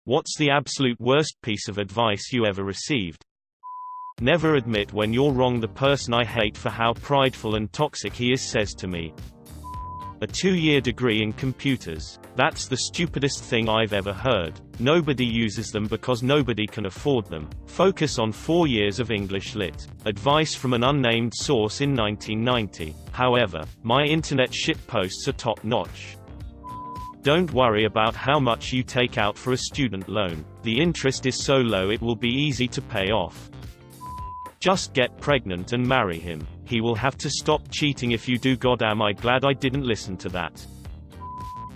What's the absolute worst piece of advice you ever received? Never admit when you're wrong. The person I hate for how prideful and toxic he is says to me, a 2-year degree in computers. That's the stupidest thing I've ever heard. Nobody uses them because nobody can afford them. Focus on 4 years of English Lit. Advice from an unnamed source in 1990. However, my internet shit posts are top-notch. Don't worry about how much you take out for a student loan. The interest is so low it will be easy to pay off. Just get pregnant and marry him. He will have to stop cheating if you do. God, am I glad I didn't listen to that.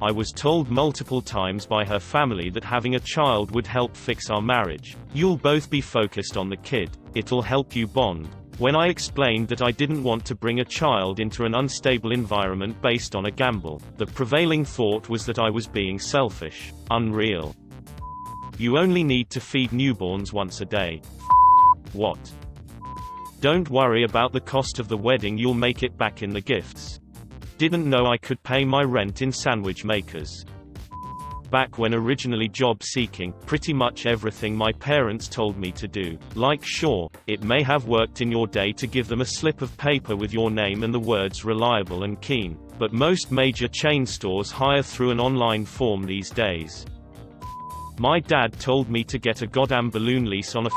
I was told multiple times by her family that having a child would help fix our marriage. You'll both be focused on the kid. It'll help you bond. When I explained that I didn't want to bring a child into an unstable environment based on a gamble, the prevailing thought was that I was being selfish. Unreal. You only need to feed newborns once a day. What? Don't worry about the cost of the wedding, you'll make it back in the gifts. Didn't know I could pay my rent in sandwich makers. Back when originally job seeking, pretty much everything my parents told me to do. Like sure, it may have worked in your day to give them a slip of paper with your name and the words reliable and keen, but most major chain stores hire through an online form these days. My dad told me to get a goddamn balloon lease on a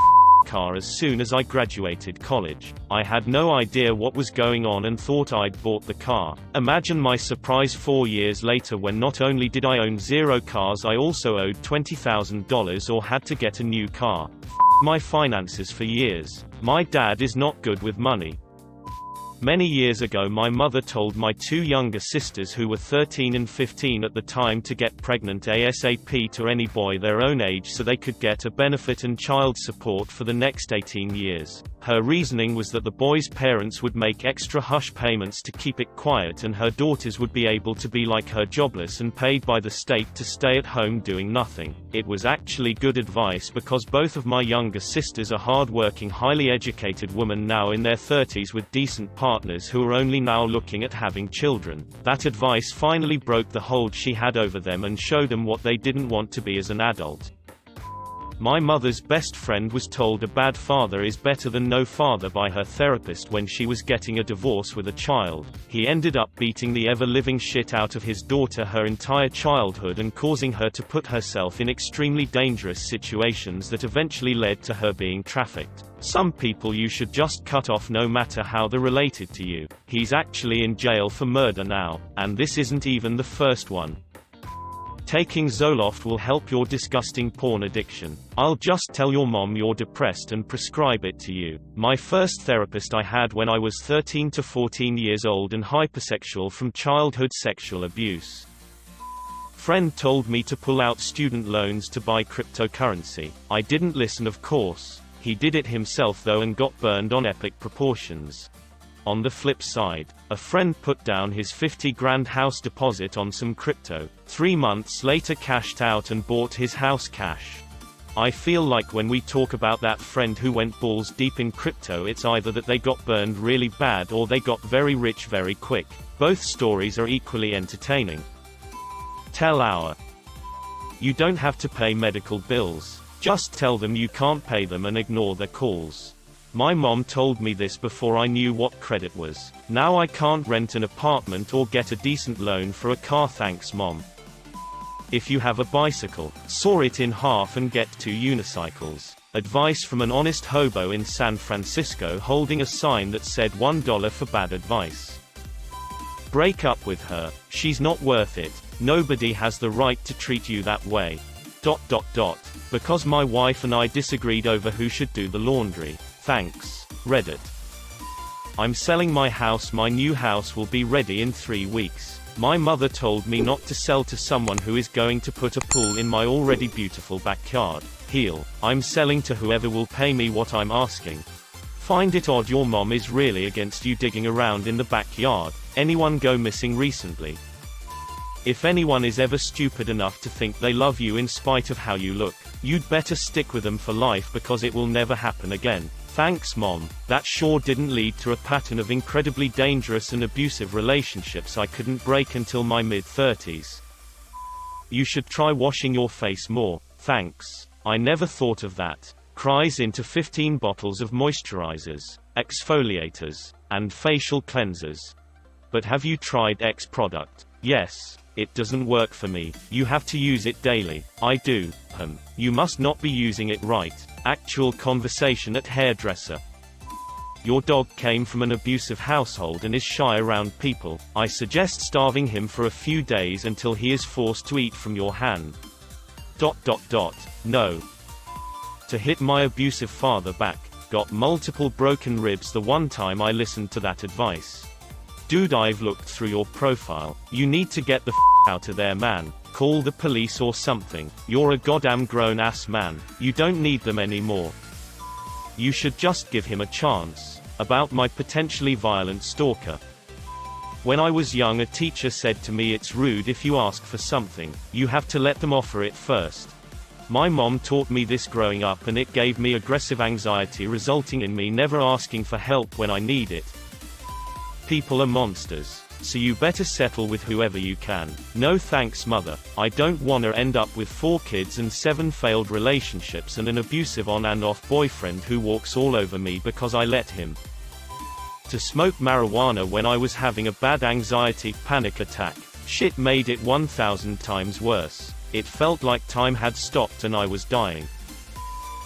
car as soon as I graduated college. I had no idea what was going on and thought I'd bought the car. Imagine my surprise 4 years later when not only did I own 0 cars, I also owed $20,000 or had to get a new car. My finances for years. My dad is not good with money. Many years ago my mother told my 2 younger sisters who were 13 and 15 at the time to get pregnant ASAP to any boy their own age so they could get a benefit and child support for the next 18 years. Her reasoning was that the boy's parents would make extra hush payments to keep it quiet and her daughters would be able to be like her, jobless and paid by the state to stay at home doing nothing. It was actually good advice because both of my younger sisters are hard-working, highly educated women now in their 30s with decent partners who are only now looking at having children. That advice finally broke the hold she had over them and showed them what they didn't want to be as an adult. My mother's best friend was told a bad father is better than no father by her therapist when she was getting a divorce with a child. He ended up beating the ever-living shit out of his daughter her entire childhood and causing her to put herself in extremely dangerous situations that eventually led to her being trafficked. Some people you should just cut off no matter how they're related to you. He's actually in jail for murder now, and this isn't even the first one. Taking Zoloft will help your disgusting porn addiction. I'll just tell your mom you're depressed and prescribe it to you. My first therapist I had when I was 13 to 14 years old and hypersexual from childhood sexual abuse. Friend told me to pull out student loans to buy cryptocurrency. I didn't listen, of course. He did it himself though and got burned on epic proportions. On the flip side, a friend put down his 50 grand house deposit on some crypto. 3 months later cashed out and bought his house cash. I feel like when we talk about that friend who went balls deep in crypto, it's either that they got burned really bad or they got very rich very quick. Both stories are equally entertaining. Tell our. You don't have to pay medical bills. Just tell them you can't pay them and ignore their calls. My mom told me this before I knew what credit was. Now I can't rent an apartment or get a decent loan for a car, thanks mom. If you have a bicycle, saw it in half and get 2 unicycles. Advice from an honest hobo in San Francisco holding a sign that said $1 for bad advice. Break up with her, she's not worth it, nobody has the right to treat you that way. ... Because my wife and I disagreed over who should do the laundry. Thanks, Reddit. I'm selling my house. My new house will be ready in 3 weeks. My mother told me not to sell to someone who is going to put a pool in my already beautiful backyard. Heal. I'm selling to whoever will pay me what I'm asking. Find it odd your mom is really against you digging around in the backyard. Anyone go missing recently? If anyone is ever stupid enough to think they love you in spite of how you look, you'd better stick with them for life because it will never happen again. Thanks mom. That sure didn't lead to a pattern of incredibly dangerous and abusive relationships I couldn't break until my mid-30s. You should try washing your face more. Thanks. I never thought of that. Cries into 15 bottles of moisturizers, exfoliators, and facial cleansers. But have you tried X product? Yes. It doesn't work for me. You have to use it daily. I do. You must not be using it right. Actual conversation at hairdresser. Your dog came from an abusive household and is shy around people. I suggest starving him for a few days until he is forced to eat from your hand. ... No. To hit my abusive father back. Got multiple broken ribs the one time I listened to that advice. Dude, I've looked through your profile. You need to get the out of there, man. Call the police or something. You're a goddamn grown-ass man. You don't need them anymore. You should just give him a chance. About my potentially violent stalker. When I was young, a teacher said to me, it's rude if you ask for something. You have to let them offer it first. My mom taught me this growing up, and it gave me aggressive anxiety, resulting in me never asking for help when I need it. People are monsters. So you better settle with whoever you can. No thanks, mother. I don't wanna end up with 4 kids and 7 failed relationships and an abusive on and off boyfriend who walks all over me because I let him. To smoke marijuana when I was having a bad anxiety panic attack. Shit made it 1,000 times worse. It felt like time had stopped and I was dying.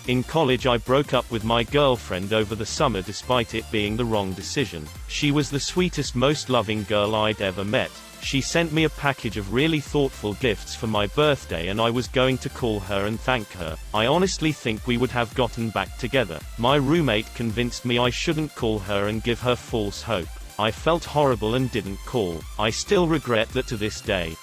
In college, I broke up with my girlfriend over the summer despite it being the wrong decision. She was the sweetest, most loving girl I'd ever met. She sent me a package of really thoughtful gifts for my birthday and I was going to call her and thank her. I honestly think we would have gotten back together. My roommate convinced me I shouldn't call her and give her false hope. I felt horrible and didn't call. I still regret that to this day.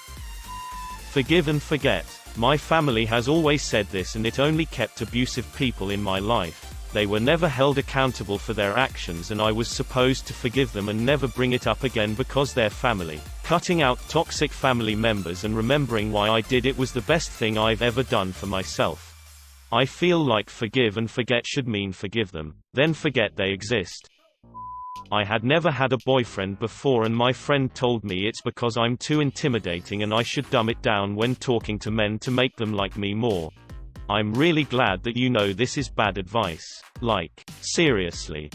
Forgive and forget. My family has always said this, and it only kept abusive people in my life. They were never held accountable for their actions, and I was supposed to forgive them and never bring it up again because they're family. Cutting out toxic family members and remembering why I did it was the best thing I've ever done for myself. I feel like forgive and forget should mean forgive them, then forget they exist. I had never had a boyfriend before, and my friend told me it's because I'm too intimidating and I should dumb it down when talking to men to make them like me more. I'm really glad that you know this is bad advice. Like, seriously.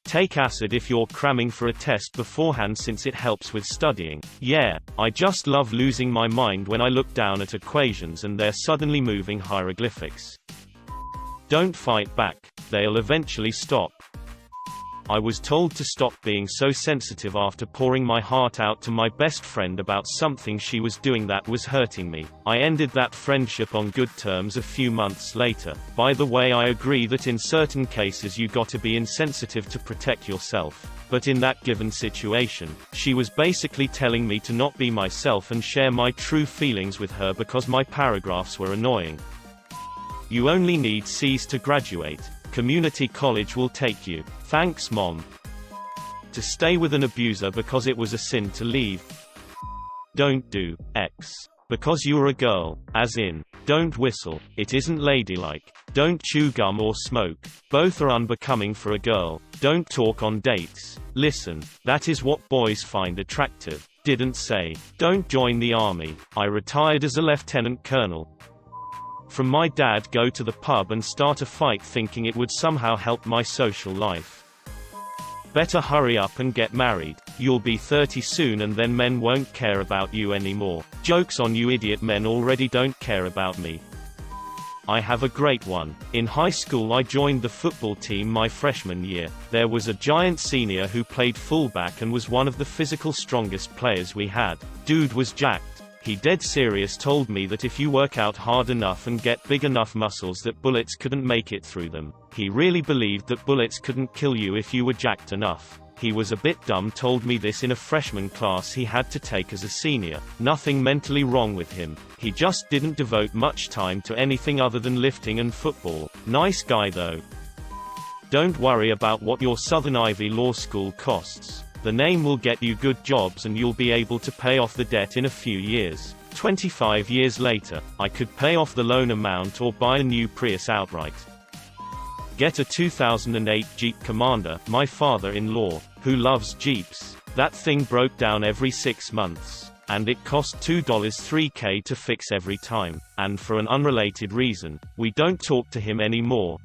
Take acid if you're cramming for a test beforehand since it helps with studying. Yeah, I just love losing my mind when I look down at equations and they're suddenly moving hieroglyphics. Don't fight back. They'll eventually stop. I was told to stop being so sensitive after pouring my heart out to my best friend about something she was doing that was hurting me. I ended that friendship on good terms a few months later. By the way, I agree that in certain cases you gotta be insensitive to protect yourself. But in that given situation, she was basically telling me to not be myself and share my true feelings with her because my paragraphs were annoying. You only need C's to graduate. Community college will take you. Thanks, Mom. To stay with an abuser because it was a sin to leave. Don't do X because you're a girl, as in, don't whistle, it isn't ladylike. Don't chew gum or smoke. Both are unbecoming for a girl. Don't talk on dates. Listen, that is what boys find attractive. Didn't say. Don't join the army. I retired as a lieutenant colonel. From my dad, go to the pub and start a fight thinking it would somehow help my social life. Better hurry up and get married. You'll be 30 soon and then men won't care about you anymore. Joke's on you, idiot, men already don't care about me. I have a great one. In high school I joined the football team my freshman year. There was a giant senior who played fullback and was one of the physical strongest players we had. Dude was jacked. He dead serious told me that if you work out hard enough and get big enough muscles that bullets couldn't make it through them. He really believed that bullets couldn't kill you if you were jacked enough. He was a bit dumb, told me this in a freshman class he had to take as a senior. Nothing mentally wrong with him. He just didn't devote much time to anything other than lifting and football. Nice guy though. Don't worry about what your Southern Ivy Law School costs. The name will get you good jobs and you'll be able to pay off the debt in a few years. 25 years later, I could pay off the loan amount or buy a new Prius outright. Get a 2008 Jeep Commander. My father-in-law, who loves Jeeps. That thing broke down every 6 months. And it cost $2.3k to fix every time. And for an unrelated reason, we don't talk to him anymore.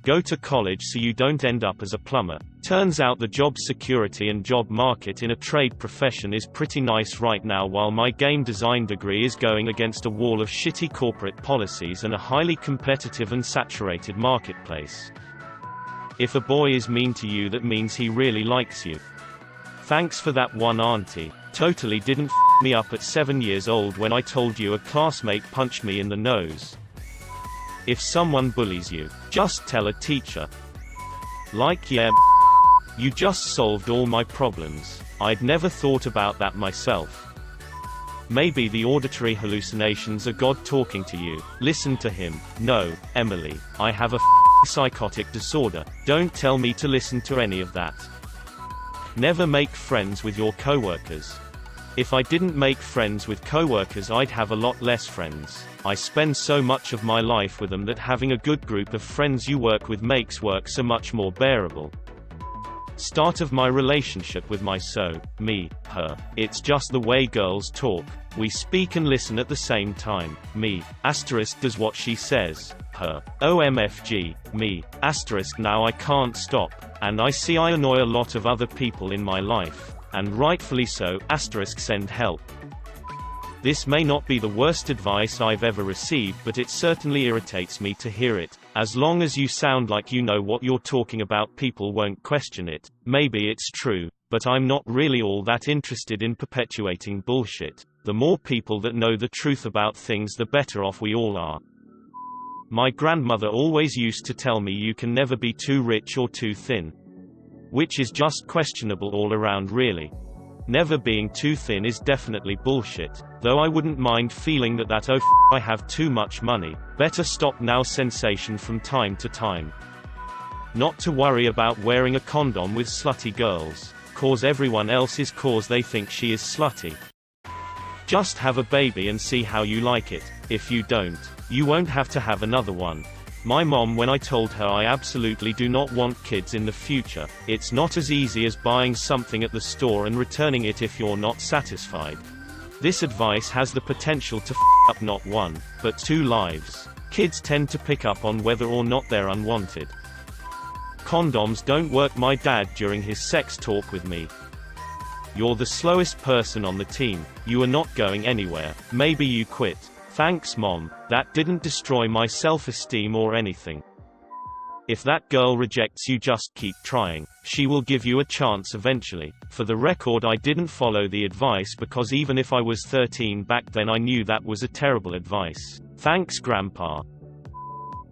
Go to college so you don't end up as a plumber. Turns out the job security and job market in a trade profession is pretty nice right now, while my game design degree is going against a wall of shitty corporate policies and a highly competitive and saturated marketplace. If a boy is mean to you, that means he really likes you. Thanks for that one, auntie. Totally didn't f me up at 7 years old when I told you a classmate punched me in the nose. If someone bullies you, just tell a teacher. Like, yeah, you just solved all my problems. I'd never thought about that myself. Maybe the auditory hallucinations are God talking to you. Listen to him. No, Emily, I have a psychotic disorder. Don't tell me to listen to any of that. Never make friends with your coworkers. If I didn't make friends with coworkers, I'd have a lot less friends. I spend so much of my life with them that having a good group of friends you work with makes work so much more bearable. Start of my relationship with my me, her. It's just the way girls talk. We speak and listen at the same time. Me, asterisk does what she says. Her. OMFG, me, asterisk now I can't stop. And I see I annoy a lot of other people in my life. And rightfully so, asterisk send help. This may not be the worst advice I've ever received, but it certainly irritates me to hear it. As long as you sound like you know what you're talking about, people won't question it. Maybe it's true, but I'm not really all that interested in perpetuating bullshit. The more people that know the truth about things, the better off we all are. My grandmother always used to tell me you can never be too rich or too thin. Which is just questionable all around, really. Never being too thin is definitely bullshit, though I wouldn't mind feeling that I have too much money. Better stop now sensation from time to time. Not to worry about wearing a condom with slutty girls, cause everyone else is cause they think she is slutty. Just have a baby and see how you like it. If you don't, you won't have to have another one. My mom, when I told her I absolutely do not want kids in the future, it's not as easy as buying something at the store and returning it if you're not satisfied. This advice has the potential to f up not one, but 2 lives. Kids tend to pick up on whether or not they're unwanted. Condoms don't work. My dad during his sex talk with me. You're the slowest person on the team. You are not going anywhere. Maybe you quit. Thanks, Mom. That didn't destroy my self-esteem or anything. If that girl rejects you, just keep trying. She will give you a chance eventually. For the record, I didn't follow the advice because even if I was 13 back then, I knew that was a terrible advice. Thanks, Grandpa.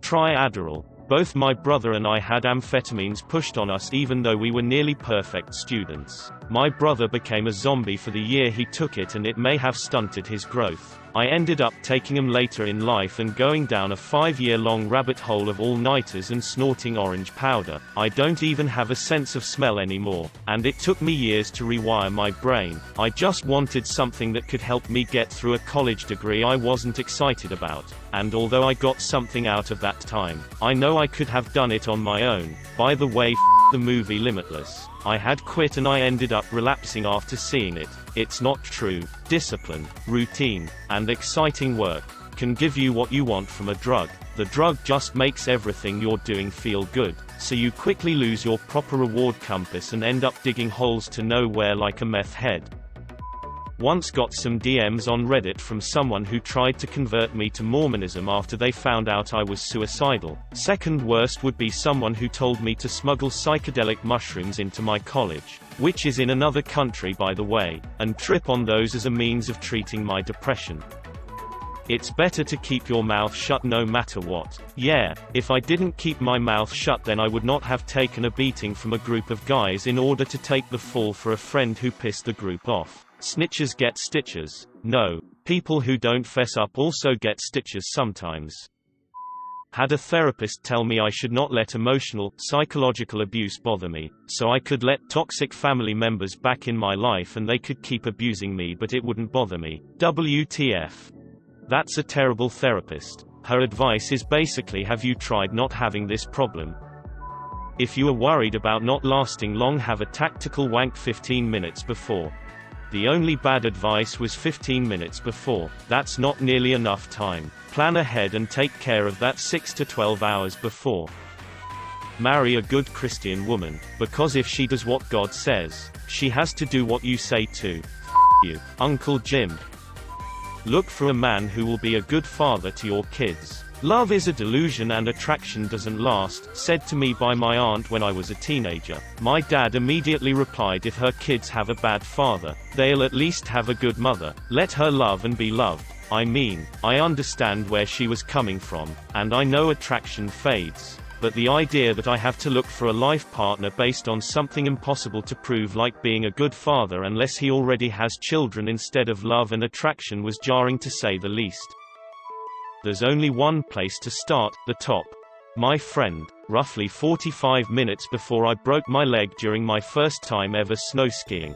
Try Adderall. Both my brother and I had amphetamines pushed on us even though we were nearly perfect students. My brother became a zombie for the year he took it, and it may have stunted his growth. I ended up taking them later in life and going down a 5-year-long rabbit hole of all-nighters and snorting orange powder. I don't even have a sense of smell anymore, and it took me years to rewire my brain. I just wanted something that could help me get through a college degree I wasn't excited about. And although I got something out of that time, I know I could have done it on my own. By the way, the movie Limitless. I had quit and I ended up relapsing after seeing it. It's not true. Discipline, routine, and exciting work can give you what you want from a drug. The drug just makes everything you're doing feel good, so you quickly lose your proper reward compass and end up digging holes to nowhere like a meth head. Once got some DMs on Reddit from someone who tried to convert me to Mormonism after they found out I was suicidal. Second worst would be someone who told me to smuggle psychedelic mushrooms into my college, which is in another country by the way, and trip on those as a means of treating my depression. It's better to keep your mouth shut no matter what. Yeah, if I didn't keep my mouth shut, then I would not have taken a beating from a group of guys in order to take the fall for a friend who pissed the group off. Snitches get stitches. No, people who don't fess up also get stitches sometimes. Had a therapist tell me I should not let emotional, psychological abuse bother me, so I could let toxic family members back in my life and they could keep abusing me but it wouldn't bother me. WTF. That's a terrible therapist. Her advice is basically, have you tried not having this problem? If you are worried about not lasting long, have a tactical wank 15 minutes before. The only bad advice was 15 minutes before. That's not nearly enough time. Plan ahead and take care of that 6 to 12 hours before. Marry a good Christian woman, because if she does what God says, she has to do what you say too. You, Uncle Jim. Look for a man who will be a good father to your kids. Love is a delusion and attraction doesn't last, said to me by my aunt when I was a teenager. My dad immediately replied, if her kids have a bad father, they'll at least have a good mother. Let her love and be loved. I mean, I understand where she was coming from, and I know attraction fades. But the idea that I have to look for a life partner based on something impossible to prove, like being a good father unless he already has children instead of love and attraction, was jarring to say the least. There's only one place to start, the top. My friend. Roughly 45 minutes before I broke my leg during my first time ever snow skiing.